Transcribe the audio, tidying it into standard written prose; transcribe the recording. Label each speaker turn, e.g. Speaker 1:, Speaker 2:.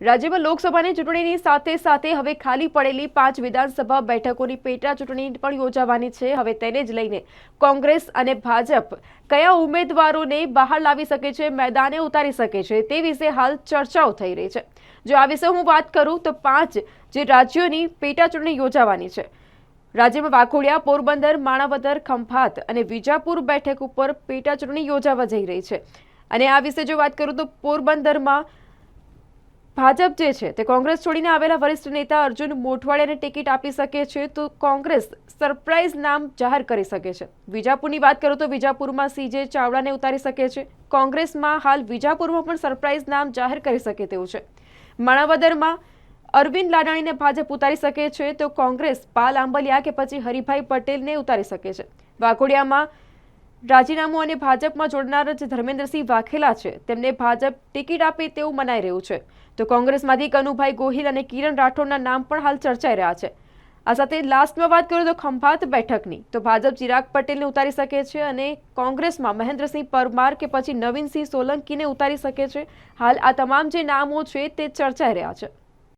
Speaker 1: રાજ્યમાં લોકસભાની ચૂંટણીની સાથે સાથે હવે ખાલી પડેલી 5 વિધાનસભા બેઠકોની પેટા ચૂંટણી પણ યોજાવાની છે। હવે તેને જ લઈને કોંગ્રેસ અને ભાજપ કયા ઉમેદવારોને બહાર લાવી શકે છે, મેદાને ઉતારી શકે છે, તે વિશે હાલ ચર્ચાઓ થઈ રહી છે। જો આ વિશે હું વાત કરું તો 5 જે રાજ્યોની પેટા ચૂંટણી યોજાવાની છે। રાજ્યમાં વાઘોડિયા, પોરબંદર, માણાવદર, ખંભાત અને વિજાપુર બેઠક ઉપર પેટા ચૂંટણી યોજાવા જઈ રહી છે। અને આ વિશે જો વાત કરું તો પોરબંદરમાં ભાજપ જે છે તે કોંગ્રેસ છોડીને આવેલા વરિષ્ઠ નેતા અર્જુન મોઢવાડિયાને ટિકિટ આપી શકે છે, તો કોંગ્રેસ સરપ્રાઇઝ નામ જાહેર કરી શકે છે। વિજાપુરની વાત કરું તો વિજાપુરમાં સીજે ચાવડાને ઉતારી શકે છે। કોંગ્રેસમાં હાલ વિજાપુરમાં પણ સરપ્રાઇઝ નામ જાહેર કરી શકે તેવું છે। માણાવદરમાં અરવિંદ લાડાણીને ભાજપ ઉતારી શકે છે, તો કોંગ્રેસ પાલ આંબલિયા કે પછી હરિભાઈ પટેલને ઉતારી શકે છે। વાઘોડિયામાં રાજીનામું અને ભાજપમાં જોડનાર જે ધર્મેન્દ્રસિંહ વાઘેલા છે તેમને ભાજપ ટિકિટ આપે તેવું મનાઈ રહ્યું છે। તો કોંગ્રેસમાંથી કનુભાઈ ગોહિલ અને કિરણ રાઠોડના નામ પણ હાલ ચર્ચાઈ રહ્યા છે। આ સાથે લાસ્ટમાં વાત કરું તો ખંભાત બેઠકની તો ભાજપ ચિરાગ પટેલને ઉતારી શકે છે અને કોંગ્રેસમાં મહેન્દ્રસિંહ પરમાર કે પછી નવીનસિંહ સોલંકીને ઉતારી શકે છે। હાલ આ તમામ જે નામો છે તે ચર્ચાઈ રહ્યા છે।